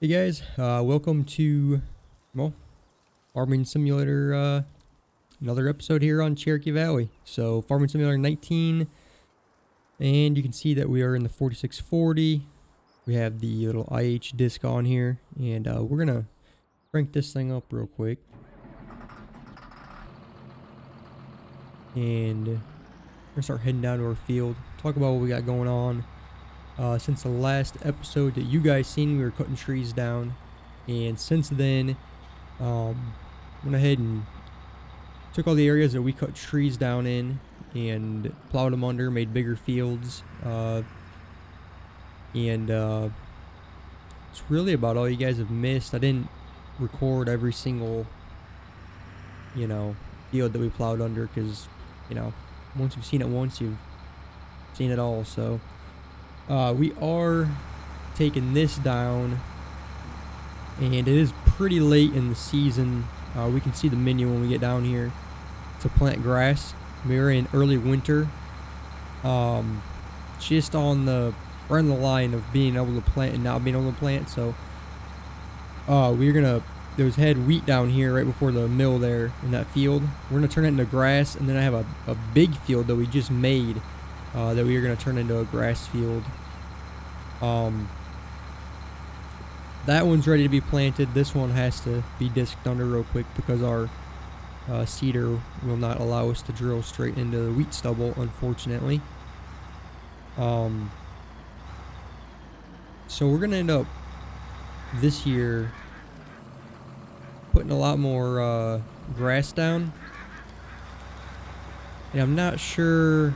Hey guys, welcome to, well, Farming Simulator, another episode here on Cherokee Valley. So, Farming Simulator 19, and you can see that we are in the 4640. We have the little IH disc on here, and we're gonna crank this thing up real quick. And we're gonna start heading down to our field, talk about what we got going on. Since the last episode that you guys seen, we were cutting trees down, and since then, went ahead and took all the areas that we cut trees down in and plowed them under, made bigger fields, and it's really about all you guys have missed. I didn't record every single, field that we plowed under, because, once you've seen it once, you've seen it all. So we are taking this down, and it is pretty late in the season. We can see the menu when we get down here to plant grass. We're in early winter, just on the right on the line of being able to plant and not being able to plant. So we're gonna, there's head wheat down here right before the mill there in that field. We're gonna turn it into grass, and then I have a big field that we just made that we are gonna turn into a grass field. That one's ready to be planted. This one has to be disked under real quick because our seeder will not allow us to drill straight into the wheat stubble, unfortunately. So we're gonna end up this year putting a lot more grass down, and I'm not sure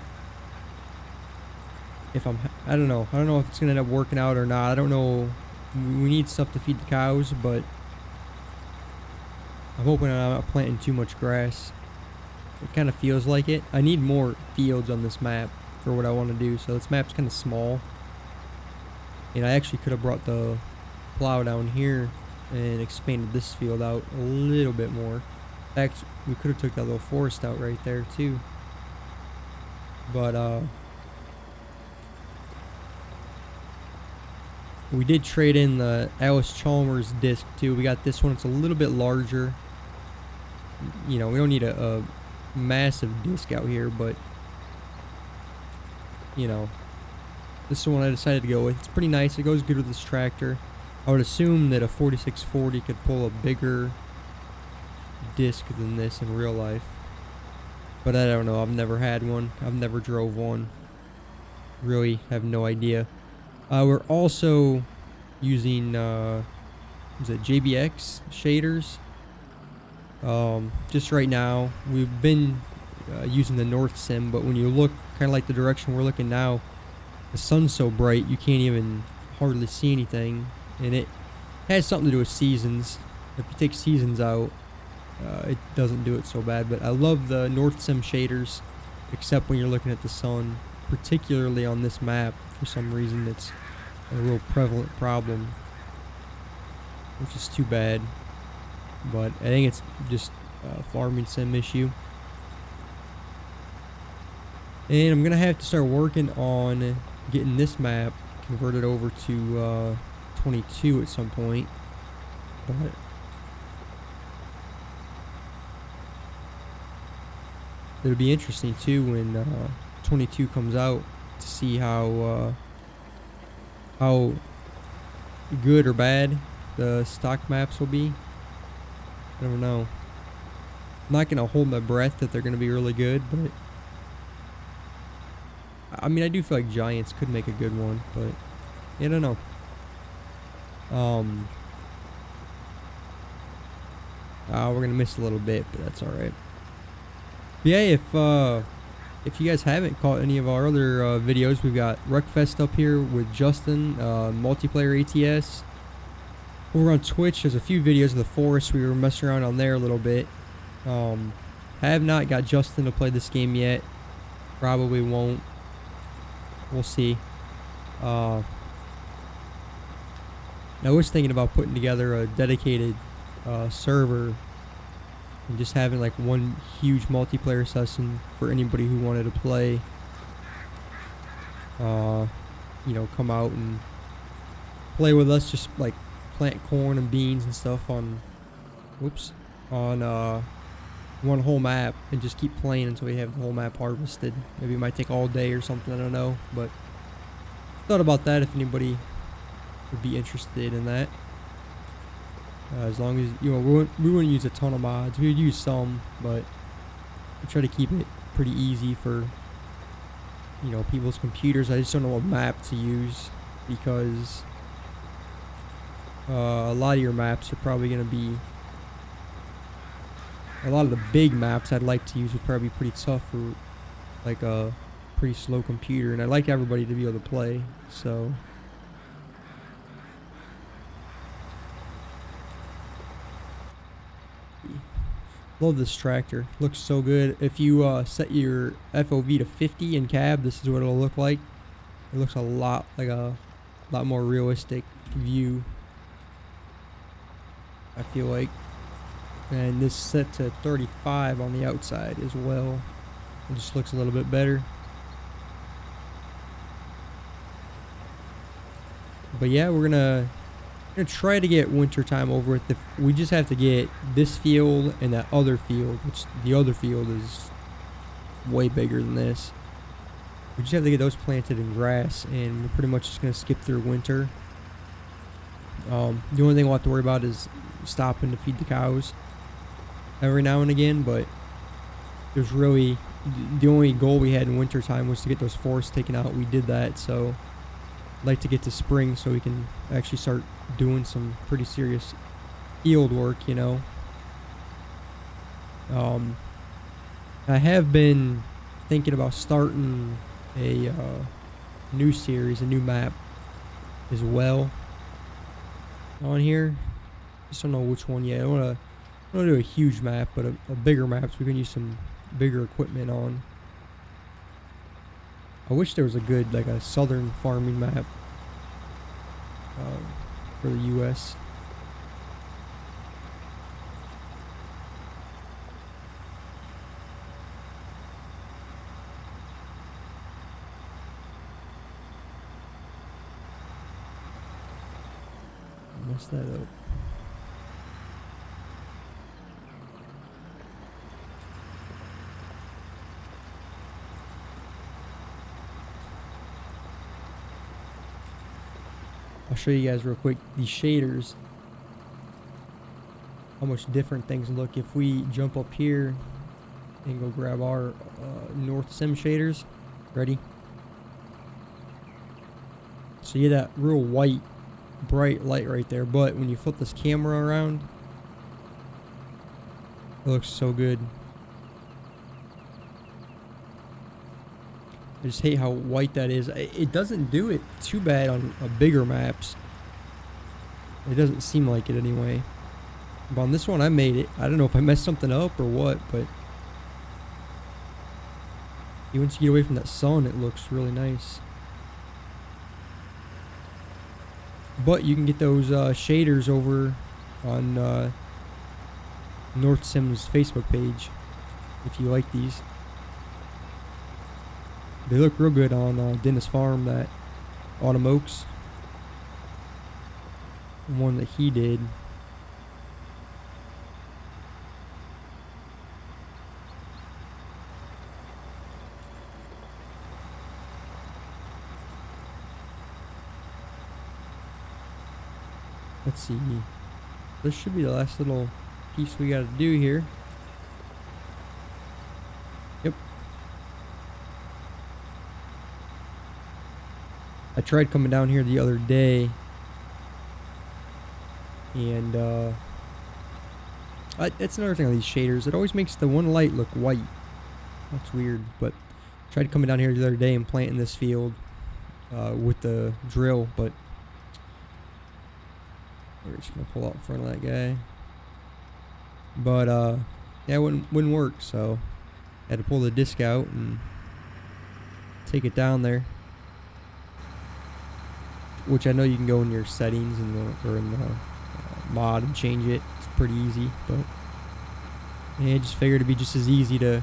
if I don't know if it's gonna end up working out or not. I don't know. We need stuff to feed the cows, but I'm hoping I'm not planting too much grass. It kind of feels like it. I need more fields on this map for what I want to do, so this map's kind of small. And I actually could have brought the plow down here and expanded this field out a little bit more. In fact, we could have took that little forest out right there too. But we did trade in the Alice Chalmers disc too. We got this one. It's a little bit larger. We don't need a massive disc out here, but this is the one I decided to go with. It's pretty nice. It goes good with this tractor. I would assume that a 4640 could pull a bigger disc than this in real life, but I don't know. I've never had one. I've never drove one. Really have no idea. We're also using is it JBX shaders. Just right now we've been using the North Sim, but when you look kind of like the direction we're looking now, the sun's so bright you can't even hardly see anything, and it has something to do with seasons. If you take seasons out, it doesn't do it so bad. But I love the North Sim shaders, except when you're looking at the sun, particularly on this map. For some reason, it's a real prevalent problem, which is too bad. But I think it's just a farming sim issue. And I'm gonna have to start working on getting this map converted over to 22 at some point. But it'll be interesting too when 22 comes out to see how good or bad the stock maps will be. I don't know. I'm not gonna hold my breath that they're gonna be really good, but I mean, I do feel like Giants could make a good one, but I don't know. We're gonna miss a little bit, but that's all right. Yeah, if you guys haven't caught any of our other videos, we've got Wreckfest up here with Justin, multiplayer ATS. Over on Twitch, there's a few videos of the forest. We were messing around on there a little bit. Have not got Justin to play this game yet. Probably won't. We'll see. I was thinking about putting together a dedicated server and just having like one huge multiplayer session for anybody who wanted to play. Come out and play with us, just like plant corn and beans and stuff on, whoops, on one whole map and just keep playing until we have the whole map harvested. Maybe it might take all day or something, I don't know, but thought about that if anybody would be interested in that. As long as, you know, we wouldn't use a ton of mods. We would use some, but we try to keep it pretty easy for, you know, people's computers. I just don't know what map to use because a lot of your maps are probably going to be, a lot of the big maps I'd like to use would probably be pretty tough for like a pretty slow computer, and I'd like everybody to be able to play, so. Love this tractor. Looks so good. If you set your FOV to 50 in cab, this is what it'll look like. It looks a lot like a lot more realistic view, I feel like. And this set to 35 on the outside as well. It just looks a little bit better. But yeah, we're gonna try to get winter time over with. We just have to get this field and that other field, which the other field is way bigger than this. We just have to get those planted in grass, and we're pretty much just gonna skip through winter. The only thing we'll have to worry about is stopping to feed the cows every now and again, but there's really, the only goal we had in winter time was to get those forests taken out. We did that, so I'd like to get to spring so we can actually start doing some pretty serious field work, you know. I have been thinking about starting a new series, a new map as well on here. Just don't know which one yet. I don't want to do a huge map, but a bigger map so we can use some bigger equipment on. I wish there was a good, like a southern farming map for the US. Mess that up. I'll show you guys real quick these shaders, how much different things look if we jump up here and go grab our North Sim shaders. Ready? So you get that real white bright light right there, but when you flip this camera around, it looks so good. I just hate how white that is. It doesn't do it too bad on bigger maps. It doesn't seem like it anyway. But on this one I made it. I don't know if I messed something up or what, but once you get away from that sun, it looks really nice. But you can get those shaders over on North Sim's Facebook page if you like these. They look real good on Dennis Farm, that Autumn Oaks one that he did. Let's see. This should be the last little piece we got to do here. Yep. I tried coming down here the other day, and that's another thing on these shaders. It always makes the one light look white. That's weird, but I tried coming down here the other day and planting this field with the drill, but we're just gonna pull out in front of that guy. But yeah, it wouldn't work, so I had to pull the disc out and take it down there. Which I know you can go in your settings or in the mod and change it. It's pretty easy, but yeah, I just figured it'd be just as easy to,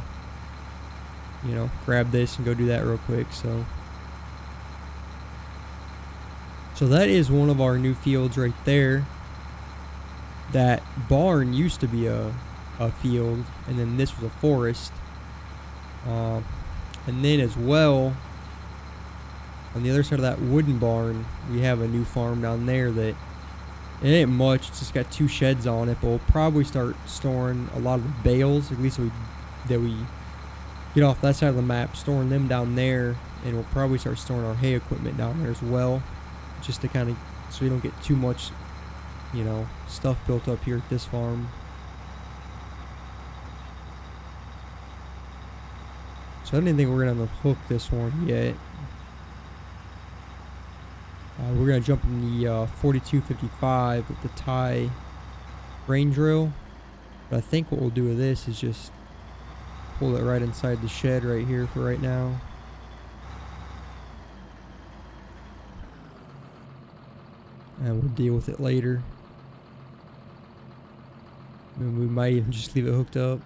you know, grab this and go do that real quick. So that is one of our new fields right there. that barn used to be a field, and then this was a forest. And then as well, on the other side of that wooden barn, we have a new farm down there that it ain't much. It's just got 2 sheds on it, but we'll probably start storing a lot of the bales, at least that we get off that side of the map, storing them down there, and we'll probably start storing our hay equipment down there as well, just to kind of, so we don't get too much, you know, stuff built up here at this farm. So I didn't think we're gonna hook this one yet. We're gonna jump in the 4255 with the tie grain drill, but I think what we'll do with this is just pull it right inside the shed right here for right now. And we'll deal with it later. And we might even just leave it hooked up.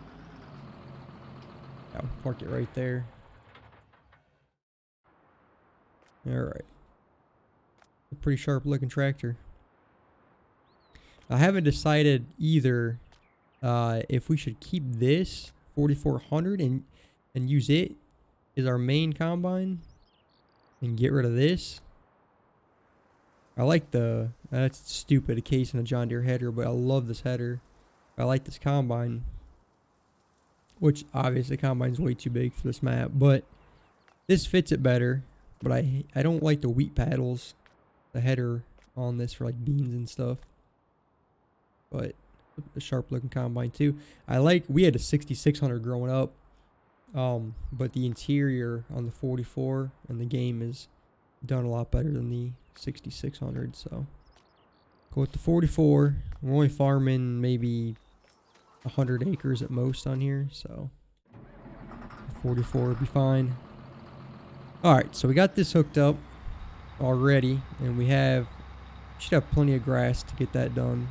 I'll park it right there. Alright. A pretty sharp looking tractor. I haven't decided either if we should keep this 4400 and use it as our main combine and get rid of this. I like that's stupid, a case and a John Deere header, but I love this header. I like this combine, which obviously the combine's way too big for this map, but this fits it better. But I don't like the wheat paddles, the header on this for like beans and stuff. But a sharp looking combine too. We had a 6600 growing up, but the interior on the 44 and the game is done a lot better than the 6600. So go with the 44. We're only farming maybe 100 acres at most on here, so 44 would be fine. Alright, so we got this hooked up already, and we should have plenty of grass to get that done.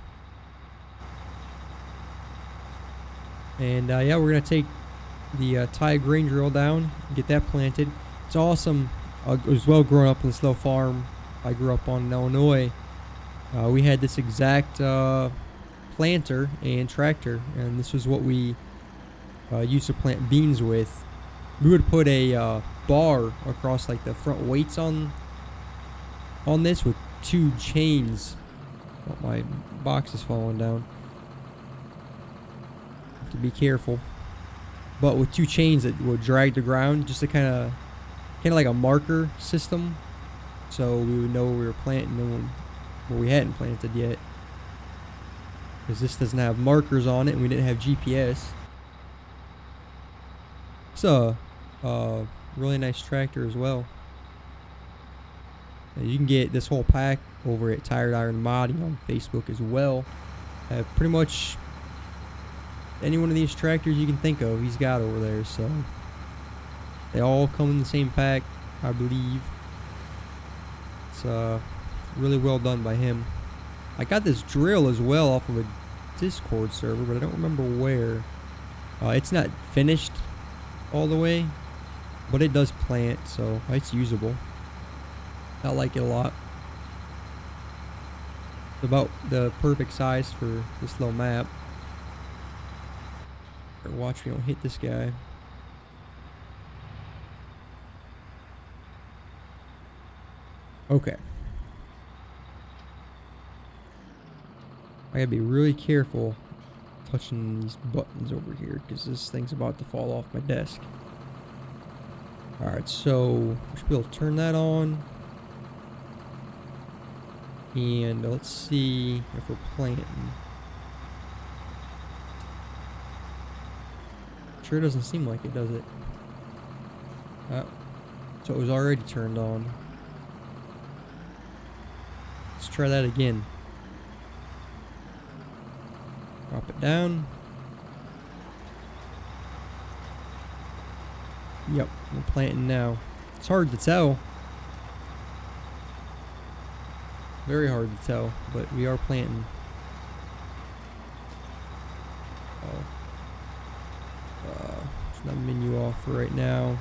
And yeah, we're going to take the tie grain drill down and get that planted. It's awesome. As well, growing up in this little farm I grew up on in Illinois, we had this exact planter and tractor, and this was what we used to plant beans with. We would put a bar across like the front weights on this with 2 chains. Oh, my box is falling down. Have to be careful. But with 2 chains that would drag the ground, just to kind of like a marker system, so we would know where we were planting and where we hadn't planted yet. Because this doesn't have markers on it, and we didn't have GPS. So, really nice tractor as well. And you can get this whole pack over at Tired Iron Modding on Facebook as well. Pretty much any one of these tractors you can think of, he's got over there. So they all come in the same pack, I believe. It's really well done by him. I got this drill as well off of a Discord server, but I don't remember where. It's not finished all the way, but it does plant, so it's usable. I like it a lot. It's about the perfect size for this little map. Watch me don't hit this guy. Okay. I gotta be really careful touching these buttons over here, because this thing's about to fall off my desk. Alright, so we should be able to turn that on. And let's see if we're planting. Sure doesn't seem like it, does it? So it was already turned on. Let's try that again. Drop it down. Yep, we're planting now. It's hard to tell. Very hard to tell, but we are planting. Turn that menu off for right now.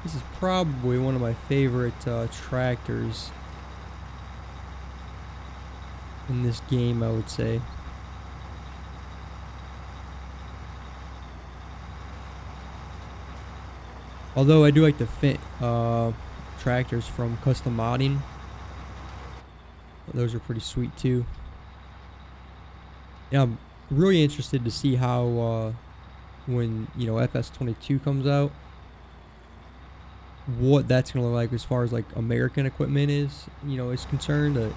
This is probably one of my favorite tractors in this game, I would say. Although I do like the fit tractors from custom modding. Those are pretty sweet too. Yeah, I'm really interested to see how when, you know, FS22 comes out, what that's gonna look like as far as like American equipment is, you know, is concerned.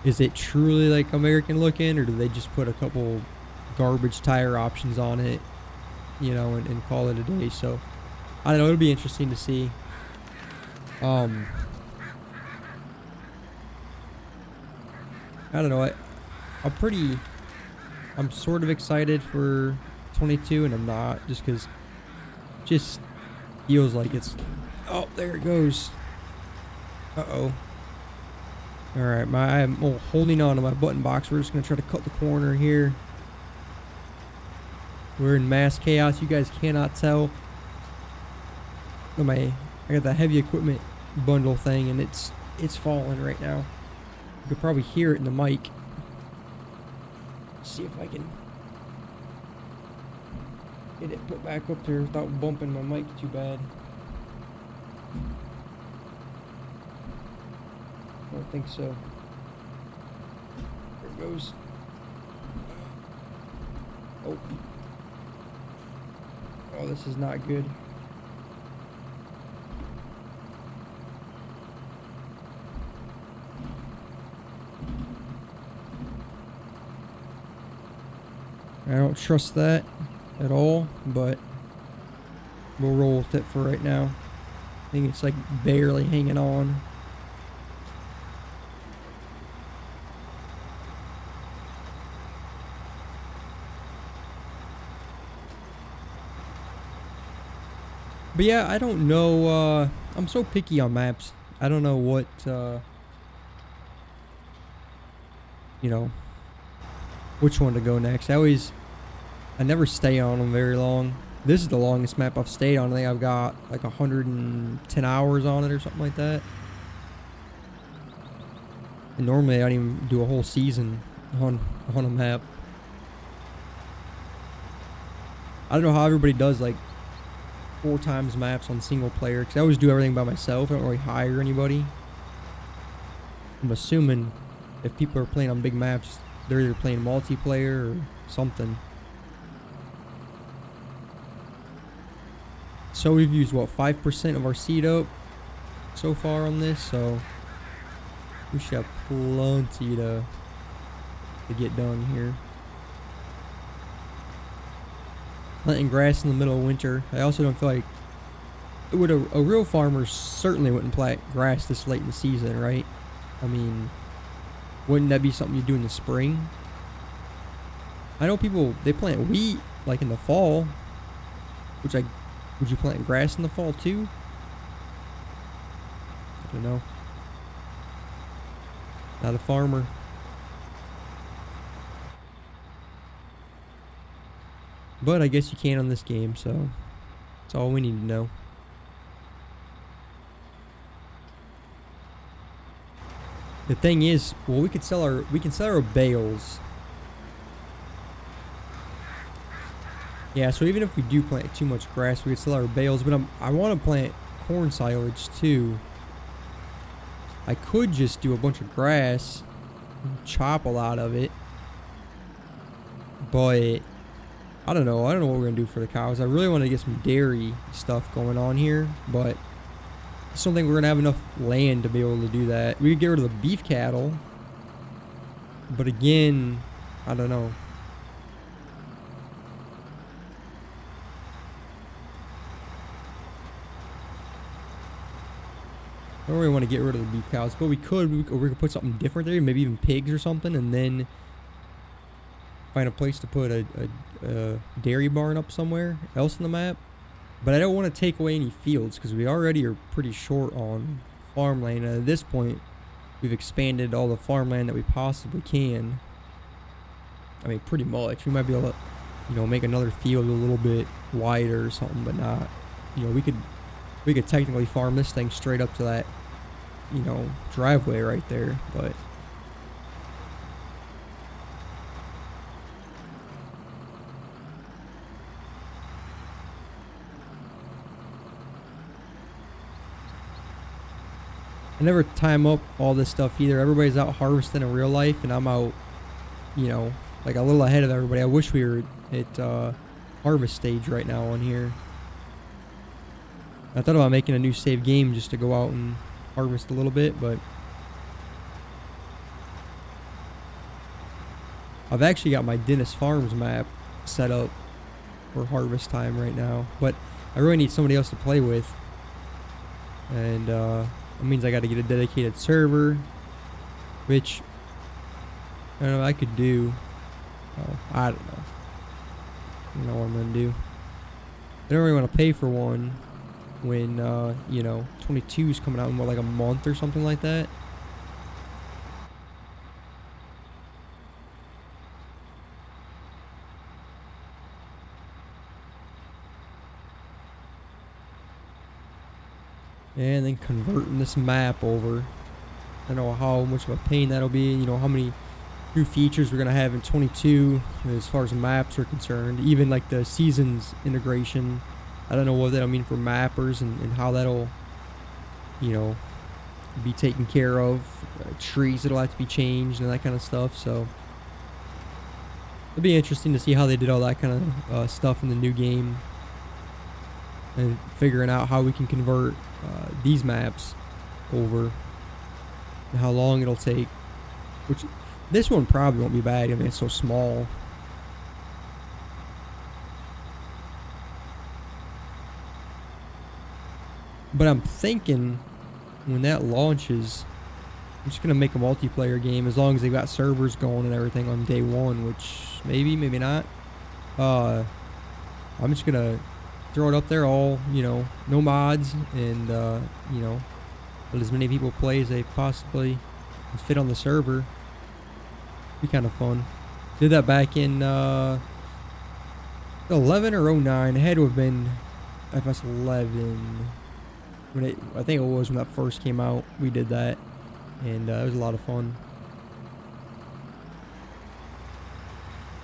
Is it truly like American looking, or do they just put a couple garbage tire options on it, you know, and call it a day? So I don't know, it'll be interesting to see. I don't know, I'm sort of excited for 22, and I'm not, just because just feels like it's, oh, there it goes. Uh-oh. Alright, I'm holding on to my button box. We're just going to try to cut the corner here. We're in mass chaos. You guys cannot tell. I got the heavy equipment bundle thing, and it's falling right now. You could probably hear it in the mic. Let's see if I can get it put back up there without bumping my mic too bad. I don't think so. There it goes. Oh. Oh, this is not good. I don't trust that at all, but we'll roll with it for right now. I think it's like barely hanging on. But yeah, I don't know, I'm so picky on maps. I don't know what, you know, which one to go next. I never stay on them very long. This is the longest map I've stayed on. I think I've got like 110 hours on it or something like that. And normally I don't even do a whole season on a map. I don't know how everybody does like 4 times maps on single player, because I always do everything by myself. I don't really hire anybody. I'm assuming if people are playing on big maps, they're either playing multiplayer or something. So we've used, what, 5% of our seed up so far on this, so we should have plenty to get done here. Planting grass in the middle of winter. I also don't feel like a real farmer certainly wouldn't plant grass this late in the season, right? I mean, wouldn't that be something you do in the spring? I know people, they plant wheat like in the fall, which would you plant grass in the fall too? I don't know. Not a farmer. But I guess you can on this game, so that's all we need to know. The thing is, well, we can sell our bales. Yeah, so even if we do plant too much grass, we could sell our bales. But I want to plant corn silage too. I could just do a bunch of grass, and chop a lot of it, but I don't know. I don't know what we're gonna do for the cows. I really want to get some dairy stuff going on here, but I just don't think we're gonna have enough land to be able to do that. We could get rid of the beef cattle, but again, I don't know. I don't really want to get rid of the beef cows, but we could put something different there, maybe even pigs or something, and then find a place to put a dairy barn up somewhere else in the map. But I don't want to take away any fields, because we already are pretty short on farmland. And at this point, we've expanded all the farmland that we possibly can. I mean, pretty much. We might be able to, you know, make another field a little bit wider or something, but not, you know, we could We could technically farm this thing straight up to that, you know, driveway right there, but I never time up all this stuff either. Everybody's out harvesting in real life, and I'm out, you know, like a little ahead of everybody. I wish we were at harvest stage right now on here. I thought about making a new save game just to go out and harvest a little bit, but I've actually got my Dennis Farms map set up for harvest time right now, but I really need somebody else to play with, and that means I got to get a dedicated server, which I don't know, I could do. Oh, I don't know. I don't know what I'm gonna do. I don't really want to pay for one when you know, 22 is coming out in what, like a month or something like that. And then converting this map over. I don't know how much of a pain that'll be, you know, how many new features we're gonna have in 22 as far as maps are concerned. Even like the seasons integration, I don't know what that'll mean for mappers and how that'll, you know, be taken care of. Trees that'll have to be changed and that kind of stuff. So it'll be interesting to see how they did all that kind of stuff in the new game, and figuring out how we can convert these maps over and how long it'll take. Which this one probably won't be bad. I mean, it's so small. But I'm thinking when that launches, I'm just gonna make a multiplayer game as long as they've got servers going and everything on day one, which maybe not. I'm just gonna throw it up there all, you know, no mods, and you know, let as many people play as they possibly can fit on the server. Be kind of fun. Did that back in 11 or 09. It had to have been FS11. When it, I think it was when that first came out. We did that, and it was a lot of fun.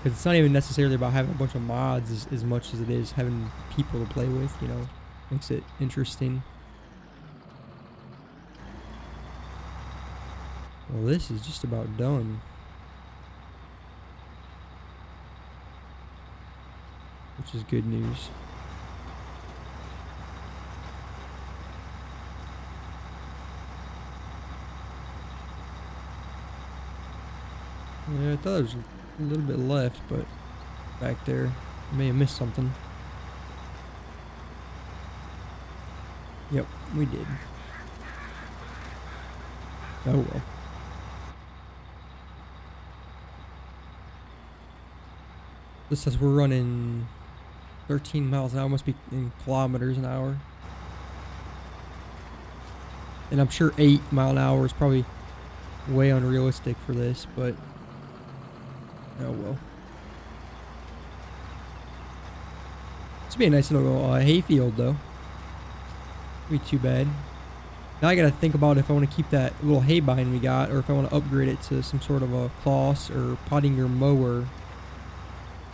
Because it's not even necessarily about having a bunch of mods as much as it is having people to play with, you know. Makes it interesting. Well, this is just about done. Which is good news. Yeah, I thought there was a little bit left, but back there, I may have missed something. Yep, we did. Oh well. This says we're running 13 miles an hour, must be in kilometers an hour. And I'm sure 8 mile an hour is probably way unrealistic for this, but oh well. This would be a nice little hayfield though. Be too bad. Now I gotta think about if I want to keep that little hay bind we got, or if I want to upgrade it to some sort of a Kloss or pottinger mower.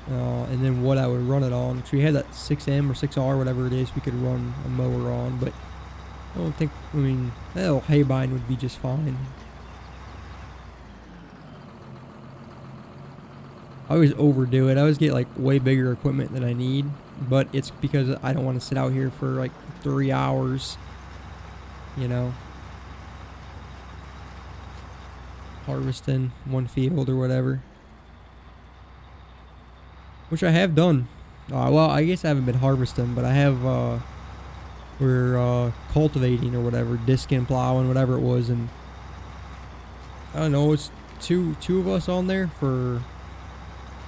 And then what I would run it on. So we had that 6M or 6R, whatever it is, we could run a mower on, but I don't think, I mean, that little hay bind would be just fine. I always overdo it. I always get like way bigger equipment than I need, but it's because I don't want to sit out here for like 3 hours, you know, harvesting one field or whatever. Which I have done. Well, I guess I haven't been harvesting, but I have, we're cultivating or whatever, discing, plowing, whatever it was, and I don't know, it's two of us on there for a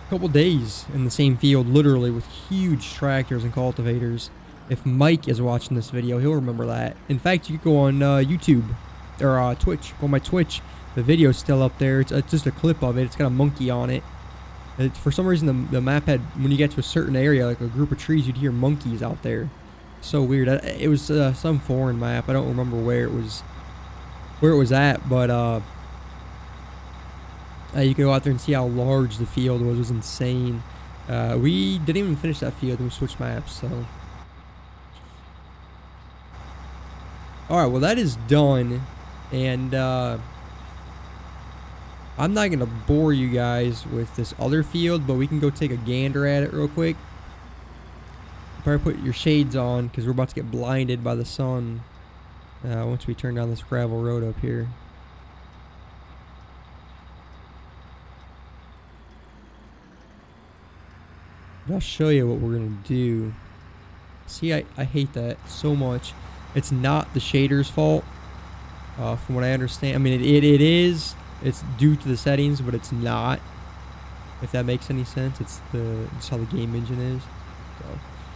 couple days in the same field, literally, with huge tractors and cultivators. If Mike is watching this video, he'll remember that. In fact, you could go on YouTube or Twitch. Go on my Twitch. The video's still up there. It's just a clip of it. It's got a monkey on it. For some reason, the map had, when you get to a certain area, like a group of trees, you'd hear monkeys out there. So weird. It was some foreign map. I don't remember where it was at, but you could go out there and see how large the field was. It was insane. We didn't even finish that field, and we switched maps. So, all right. Well, that is done, and I'm not gonna bore you guys with this other field, but we can go take a gander at it real quick. Probably put your shades on because we're about to get blinded by the sun once we turn down this gravel road up here. But I'll show you what we're gonna do. See, I hate that so much. It's not the shader's fault, from what I understand. I mean, it is. It's due to the settings, but it's not. If that makes any sense, it's how the game engine is. So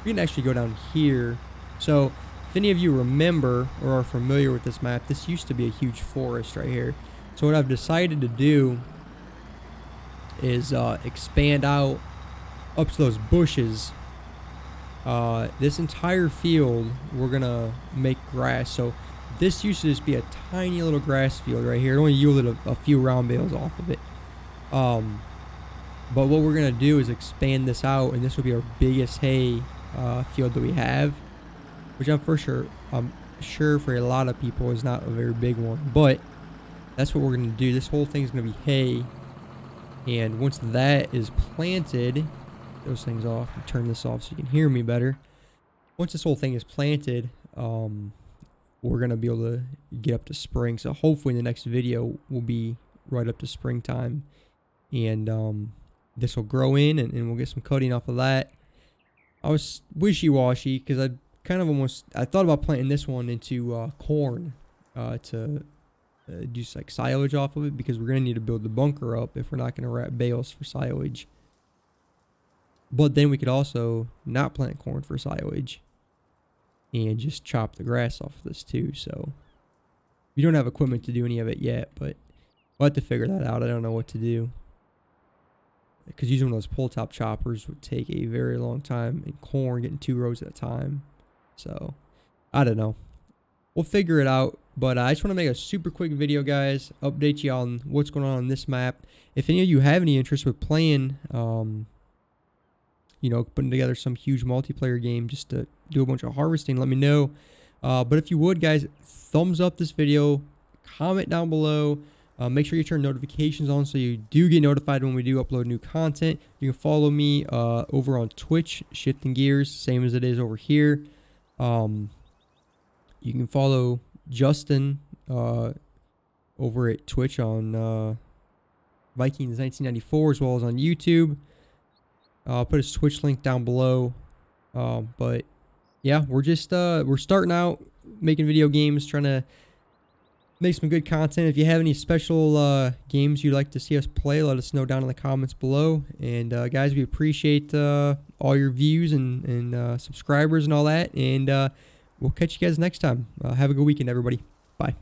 we can actually go down here. So if any of you remember or are familiar with this map, this used to be a huge forest right here. So what I've decided to do is expand out up to those bushes. This entire field we're gonna make grass. So this used to just be a tiny little grass field right here. It only yielded a few round bales off of it. But what we're gonna do is expand this out, and this will be our biggest hay field that we have, which I'm sure for a lot of people is not a very big one, but that's what we're gonna do. This whole thing's gonna be hay, and once that is planted, those things off and turn this off so you can hear me better. Once this whole thing is planted, we're gonna be able to get up to spring. So hopefully in the next video we'll be right up to springtime, and this will grow in, and we'll get some cutting off of that. I was wishy-washy because I thought about planting this one into corn to do like silage off of it, because we're gonna need to build the bunker up if we're not gonna wrap bales for silage. But then we could also not plant corn for silage and just chop the grass off of this too. So we don't have equipment to do any of it yet, but we'll have to figure that out. I don't know what to do, because using one of those pull top choppers would take a very long time, and corn getting 2 rows at a time. So I don't know. We'll figure it out. But I just want to make a super quick video, guys. Update you on what's going on this map. If any of you have any interest with playing, you know, putting together some huge multiplayer game just to do a bunch of harvesting, let me know. But if you would, guys, thumbs up this video, comment down below. Make sure you turn notifications on so you do get notified when we do upload new content. You can follow me over on Twitch, Shifting Gears, same as it is over here. You can follow Justin over at Twitch on Vikings 1994, as well as on YouTube. I'll put his Twitch link down below. But yeah, we're just we're starting out making video games, trying to make some good content. If you have any special games you'd like to see us play, let us know down in the comments below. And guys, we appreciate all your views and subscribers and all that. And we'll catch you guys next time. Have a good weekend, everybody. Bye.